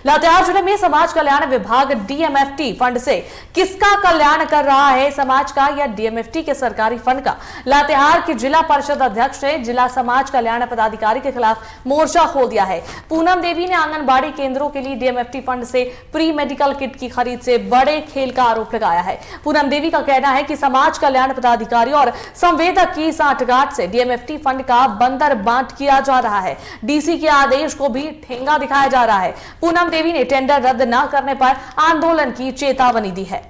लातेहार जिले में समाज कल्याण विभाग डीएमएफटी फंड से किसका कल्याण कर रहा है, समाज का या डीएमएफटी के सरकारी फंड का? लातेहार की जिला परिषद अध्यक्ष ने जिला समाज कल्याण पदाधिकारी के खिलाफ मोर्चा खोल दिया है। पूनम देवी ने आंगनबाड़ी केंद्रों के लिए डीएमएफटी फंड से प्री मेडिकल किट की खरीद से बड़े खेल का आरोप लगाया है। पूनम देवी का कहना है कि समाज कल्याण पदाधिकारी और संवेदक की सांठगांठ से डीएमएफटी फंड का बंदर बांट किया जा रहा है। डीसी के आदेश को भी ठेंगा दिखाया जा रहा है। पूनम देवी ने टेंडर रद्द न करने पर आंदोलन की चेतावनी दी है।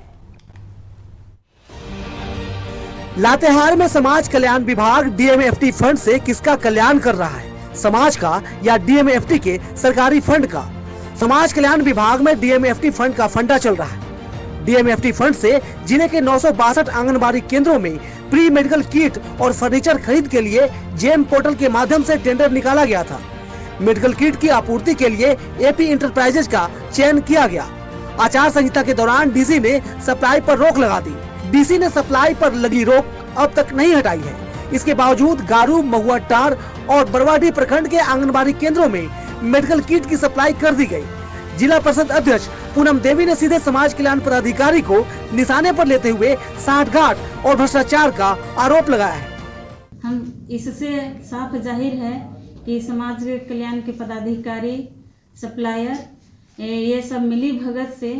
लातेहार में समाज कल्याण विभाग डीएमएफटी फंड से किसका कल्याण कर रहा है, समाज का या डीएमएफटी के सरकारी फंड का? समाज कल्याण विभाग में डीएमएफटी फंड का फंडा चल रहा है। डीएमएफटी फंड से जिले के 962 आंगनबाड़ी केंद्रों में प्री मेडिकल किट और फर्नीचर खरीद के लिए जेम पोर्टल के माध्यम से टेंडर निकाला गया था। मेडिकल किट की आपूर्ति के लिए एपी इंटरप्राइजेज का चयन किया गया। आचार संहिता के दौरान डीसी ने सप्लाई पर रोक लगा दी। डीसी ने सप्लाई पर लगी रोक अब तक नहीं हटाई है। इसके बावजूद गारू, महुआ टार और बरवाडी प्रखंड के आंगनबाड़ी केंद्रों में मेडिकल किट की सप्लाई कर दी गई। जिला परिषद अध्यक्ष पूनम देवी ने सीधे समाज कल्याण पदाधिकारी को निशाने पर लेते हुए सांठगांठ और भ्रष्टाचार का आरोप लगाया है। हम इससे साफ जाहिर है कि समाज कल्याण के पदाधिकारी, सप्लायर ये सब मिली भगत से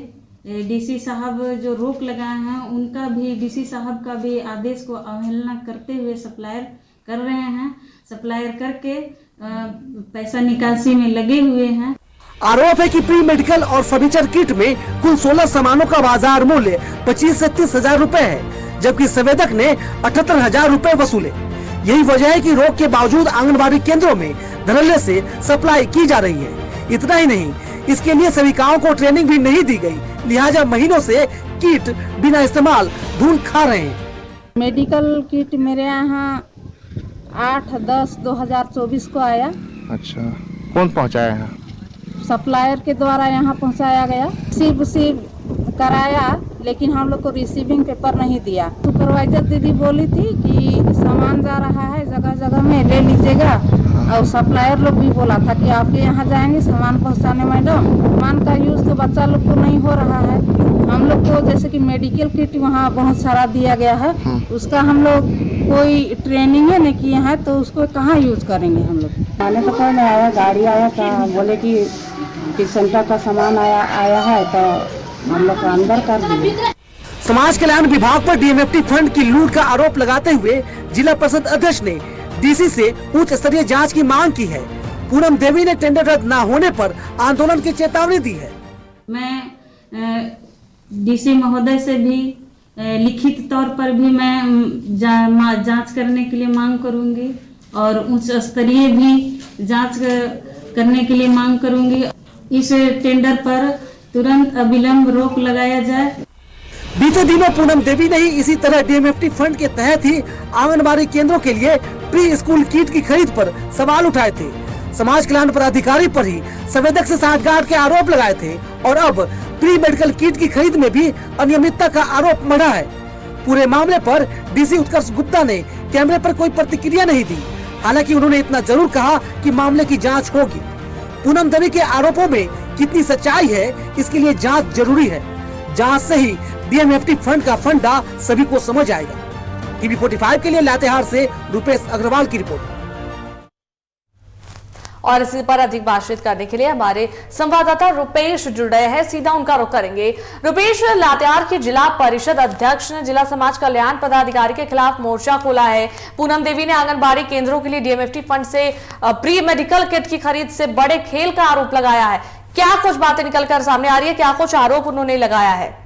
डीसी साहब जो रोक लगाए हैं उनका भी, डीसी साहब का भी आदेश को अवहेलना करते हुए सप्लायर कर रहे हैं। सप्लायर करके पैसा निकासी में लगे हुए हैं। आरोप है कि प्री मेडिकल और फर्नीचर किट में कुल 16 सामानों का बाजार मूल्य 25 से 30 हजार रूपए है, जबकि संवेदक ने 78,000 रूपए वसूले। यही वजह है कि रोक के बावजूद आंगनबाड़ी केंद्रों में धड़ल्ले से सप्लाई की जा रही है। इतना ही नहीं, इसके लिए सेविकाओं को ट्रेनिंग भी नहीं दी गई, लिहाजा महीनों से किट बिना इस्तेमाल धूल खा रहे हैं। मेडिकल किट मेरे यहाँ 8/10/2024 को आया। अच्छा, कौन पहुँचाया है? सप्लायर के द्वारा यहाँ पहुँचाया गया। रिसीव कराया, लेकिन हम लोग को रिसीविंग पेपर नहीं दिया। सुपरवाइजर दीदी बोली थी कि सामान जा रहा है, जगह जगह में ले लीजिएगा। और सप्लायर लोग भी बोला था कि आपके यहाँ जाएंगे सामान पहुँचाने मैडम। सामान का यूज तो बच्चा लोग को नहीं हो रहा है। हम लोग को जैसे कि मेडिकल किट वहाँ बहुत सारा दिया गया है, उसका हम लोग कोई ट्रेनिंग नहीं किए हैं, तो उसको कहाँ यूज करेंगे हम लोग। आने से पहले आया, गाड़ी आया था, बोले कि सेंटर का सामान आया है, तो हम लोग अंदर कर दिए। समाज कल्याण विभाग पर डीएमएफटी फंड की लूट का आरोप लगाते हुए जिला परिषद अध्यक्ष ने डीसी से उच्च स्तरीय जांच की मांग की है। पूनम देवी ने टेंडर रद्द न होने पर आंदोलन की चेतावनी दी है। मैं डीसी महोदय से भी लिखित तौर पर भी मैं जांच करने के लिए मांग करूंगी और उच्च स्तरीय भी जांच करने के लिए मांग करूंगी। इस टेंडर पर तुरंत अविलंब रोक लगाया जाए। बीते दिनों पूनम देवी ने ही इसी तरह डीएमएफटी फंड के तहत ही आंगनबाड़ी केंद्रों के लिए प्री स्कूल किट की खरीद पर सवाल उठाए थे। समाज कल्याण पदाधिकारी पर ही संवेदक से सांठगांठ के आरोप लगाए थे और अब प्री मेडिकल किट की खरीद में भी अनियमितता का आरोप मढ़ा है। पूरे मामले पर डीसी उत्कर्ष गुप्ता ने कैमरे पर कोई प्रतिक्रिया नहीं दी। हालांकि उन्होंने इतना जरूर कहा कि मामले की जांच होगी। पूनम देवी के आरोपों में कितनी सच्चाई है, इसके लिए जांच जरूरी है। जांच से ही डीएमएफटी फंड का फंडा सभी को समझ आएगा। टीवी 45 के लिए लातेहार से रुपेश अग्रवाल की रिपोर्ट। और इसी पर अधिक बातचीत करने के लिए हमारे संवाददाता रुपेश जुड़ रहे हैं, सीधा उनका रुख करेंगे। रुपेश, लातेहार की जिला परिषद अध्यक्ष ने जिला समाज कल्याण पदाधिकारी के खिलाफ मोर्चा खोला है। पूनम देवी ने आंगनबाड़ी केंद्रों के लिए डीएमएफटी फंड से प्री मेडिकल किट की खरीद से बड़े खेल का आरोप लगाया है। क्या कुछ बातें निकलकर सामने आ रही है, क्या कुछ आरोप उन्होंने लगाया है?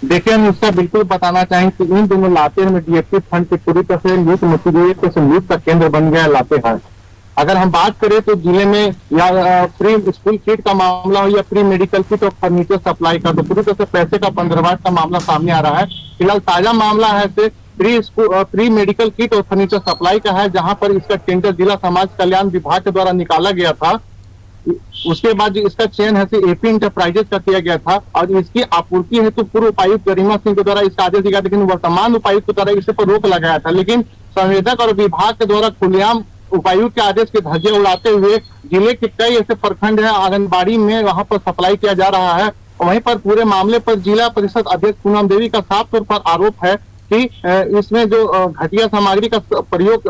देखिए, हम इसका बिल्कुल बताना चाहेंगे कि इन दोनों लातेहार में डीएमएफटी फंड की पूरी तरह से लूट मची गई है, तो लूट का केंद्र बन गया लातेहार। अगर हम बात करें तो जिले में या प्री स्कूल किट का मामला हो या प्री मेडिकल किट और फर्नीचर सप्लाई का, तो पूरी तरह से पैसे का पंद्रहवाट का मामला सामने आ रहा है। फिलहाल ताजा मामला है से प्री मेडिकल किट और फर्नीचर सप्लाई का है, जहां पर इसका टेंडर जिला समाज कल्याण विभाग के द्वारा निकाला गया था। उसके बाद जो इसका चयन है एपी इंटरप्राइजेज का किया गया था और इसकी आपूर्ति हेतु पूर्व उपायुक्त गरिमा सिंह के द्वारा इसका आदेश दिया, लेकिन वर्तमान उपायुक्त के द्वारा इस पर रोक लगाया था। लेकिन संवेदक और विभाग के द्वारा खुलेआम उपायुक्त के आदेश के धज्जियां उड़ाते हुए जिले के कई ऐसे प्रखंड हैं आंगनबाड़ी में वहां पर सप्लाई किया जा रहा है। वहीं पर पूरे मामले पर जिला परिषद अध्यक्ष पूनम देवी का साफ तौर पर आरोप है कि इसमें जो घटिया सामग्री का प्रयोग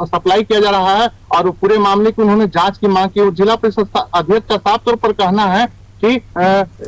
सप्लाई किया जा रहा है और पूरे मामले की उन्होंने जांच की मांग की। और जिला परिषद अध्यक्ष का साफ तौर पर कहना है कि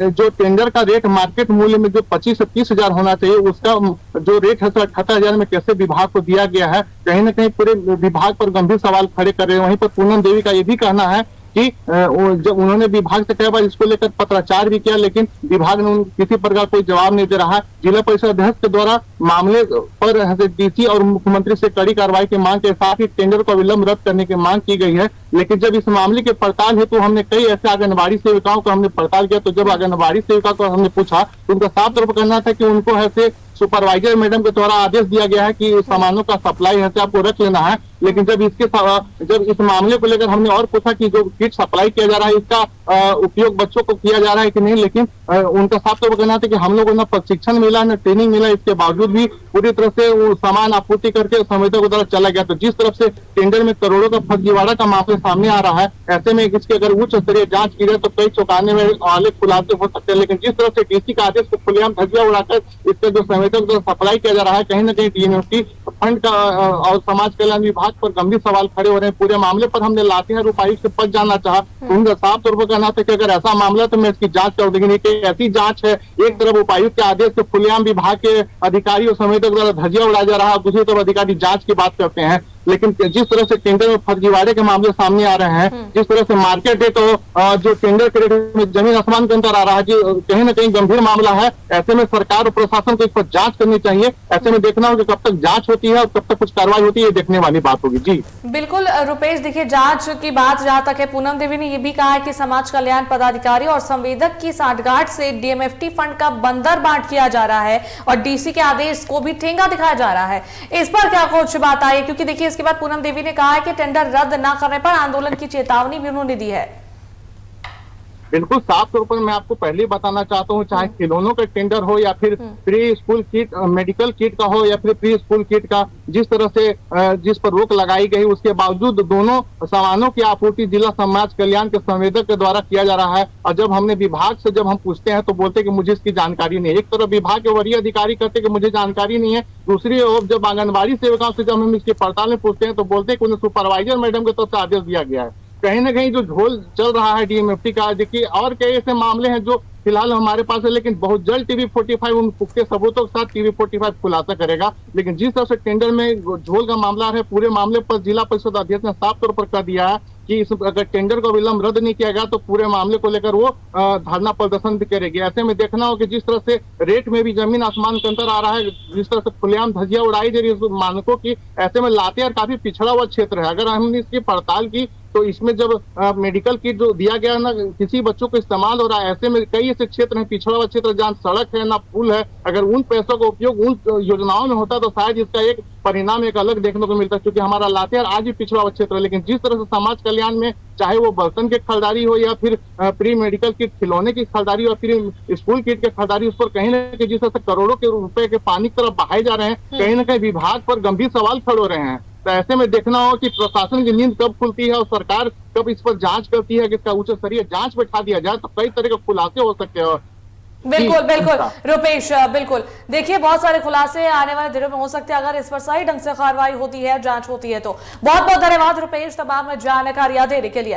जो टेंडर का रेट मार्केट मूल्य में जो 25 से 30 हजार होना चाहिए उसका जो रेट है 78,000 में कैसे विभाग को दिया गया है, कहीं ना कहीं पूरे विभाग पर गंभीर सवाल खड़े कर रहे हैं। वहीं पर पूनम देवी का ये भी कहना है कि जब उन्होंने विभाग से कई बार इसको लेकर पत्राचार भी किया लेकिन विभाग ने किसी प्रकार कोई जवाब नहीं दे रहा है। जिला परिषद अध्यक्ष के द्वारा मामले पर डीसी और मुख्यमंत्री से कड़ी कार्रवाई की मांग के साथ ही टेंडर को विलंब रद्द करने की मांग की गई है। लेकिन जब इस मामले की पड़ताल है तो हमने कई ऐसे आंगनबाड़ी सेविकाओं को हमने पड़ताल किया, तो जब आंगनबाड़ी सेविका को हमने पूछा तो उनका साफ तौर पर कहना था कि उनको ऐसे सुपरवाइजर मैडम के द्वारा आदेश दिया गया है कि सामानों का सप्लाई है से आपको रख लेना है। लेकिन जब इस मामले को लेकर हमने और पूछा कि जो किट सप्लाई किया जा रहा है इसका उपयोग बच्चों को किया जा रहा है कि नहीं, लेकिन उनका साफ तौर पर कहना था कि हम लोगों ने प्रशिक्षण मिला न ट्रेनिंग मिला, इसके बावजूद भी पूरी तरह से वो सामान आपूर्ति करके संवेदक के द्वारा चला गया। तो जिस तरफ से टेंडर में करोड़ों का फर्जीवाड़ा का मामला सामने आ रहा है, ऐसे में इसकी अगर उच्च स्तरीय जांच की जाए तो कई चौंकाने में वाले खुलासे हो सकते हैं। लेकिन जिस तरह से डीसी का आदेश को खुलेआम धज्जियां उड़ाकर इसके जो संवेदक द्वारा सप्लाई किया जा रहा है, कहीं ना कहीं डीएमएफटी फंड का और समाज कल्याण विभाग पर गंभीर सवाल खड़े हो रहे हैं। पूरे मामले पर हमने लातेहार उपायुक्त से पद जानना चाहा तो उनका साफ तौर पर कहना था कि अगर ऐसा मामला तो मैं इसकी जांच कर देंगे। ऐसी जांच है, एक तरफ उपायुक्त के आदेश से खुलेआम विभाग के अधिकारी और संवेदक द्वारा धज्जियां उड़ाया जा रहा है, दूसरी तरफ अधिकारी जांच की बात करते हैं। लेकिन जिस तरह से टेंडर में फर्जीवाड़े के मामले सामने आ रहे हैं, जिस तरह से मार्केट है तो जो टेंडर के रेट में जमीन आसमान के अंतर आ रहा है, कहीं ना कहीं गंभीर मामला है। ऐसे में सरकार और प्रशासन को इस पर जांच करनी चाहिए। ऐसे में देखना होगा कब तक जांच होती है और कब तक कुछ कार्रवाई होती है, देखने वाली बात होगी। जी बिल्कुल रुपेश, देखिए जांच की बात जहां तक है, पूनम देवी ने यह भी कहा है कि समाज कल्याण पदाधिकारी और संवेदक की सांठगांठ से डीएमएफटी फंड का बंदर बांट किया जा रहा है और डीसी के आदेश को भी ठेंगा दिखाया जा रहा है। इस पर क्या कुछ बात आई, क्योंकि देखिए इसके बाद पूनम देवी ने कहा है कि टेंडर रद्द न करने पर आंदोलन की चेतावनी भी उन्होंने दी है। बिल्कुल साफ तौर पर मैं आपको पहले ही बताना चाहता हूँ, चाहे खिलौनों का टेंडर हो या फिर pre school kit, medical kit का हो या फिर प्री स्कूल किट का, जिस तरह से जिस पर रोक लगाई गई उसके बावजूद दोनों सामानों की आपूर्ति जिला समाज कल्याण के संवेदक के द्वारा किया जा रहा है। और जब हमने विभाग से जब हम पूछते हैं तो बोलते कि मुझे इसकी जानकारी नहीं है। एक तरफ विभाग के वरीय अधिकारी कहते कि मुझे जानकारी नहीं है, दूसरी ओर जब आंगनबाड़ी सेविकाओं से जब हम इसकी पड़ताल में पूछते हैं तो बोलते हैं कि उन्हें सुपरवाइजर मैडम की तरफ से आदेश दिया गया है। कहीं ना कहीं जो झोल चल रहा है डीएमएफटी का, देखिए और कई ऐसे मामले हैं जो फिलहाल हमारे पास है, लेकिन बहुत जल्द टीवी45 उन पुख्ते सबूतों के साथ टीवी45 खुलासा करेगा। लेकिन जिस तरह से टेंडर में झोल का मामला है, पूरे मामले पर जिला परिषद अध्यक्ष ने साफ तौर पर कह दिया है कि अगर टेंडर को विलंब रद्द नहीं किया गया तो पूरे मामले को लेकर वो धरना प्रदर्शन भी करेगी। ऐसे में देखना हो कि जिस तरह से रेट में भी जमीन आसमान का अंतर आ रहा है, जिस तरह से खुलेआम धज्जियां उड़ाई जा रही है मानकों की, ऐसे में लातेहार काफी पिछड़ा हुआ क्षेत्र है। अगर हमने इसकी पड़ताल की तो इसमें जब मेडिकल किट जो दिया गया ना किसी बच्चों को इस्तेमाल हो रहा है, ऐसे में कई ऐसे क्षेत्र हैं, पिछड़ा हुआ क्षेत्र जहाँ सड़क है ना पुल है, अगर उन पैसों का उपयोग उन योजनाओं में होता तो शायद इसका एक परिणाम एक अलग देखने को मिलता, क्योंकि हमारा लातेहार आज भी पिछड़ा हुआ क्षेत्र है। लेकिन जिस तरह से समाज कल्याण में चाहे वो बर्तन की खरीदारी हो या फिर प्री मेडिकल किट खिलौने की खरीदारी हो, फिर स्कूल किट की खरीदारी, उस पर कहीं ना कहीं जिस तरह से करोड़ों के रुपए के पानी की तरफ बहाए जा रहे हैं, कहीं ना कहीं विभाग पर गंभीर सवाल खड़े हो रहे हैं। तो ऐसे में देखना हो कि प्रशासन की नींद कब खुलती है और सरकार कब इस पर जांच करती है कि इसका उच्च स्तरीय जांच बैठा दिया जाए, तो कई तरह के खुलासे हो सकते हैं। बिल्कुल बिल्कुल रुपेश, बिल्कुल देखिए बहुत सारे खुलासे आने वाले दिनों में हो सकते हैं अगर इस पर सही ढंग से कार्रवाई होती है, जांच होती है तो। बहुत बहुत धन्यवाद रुपेश तमाम जानकारियां देने के लिए।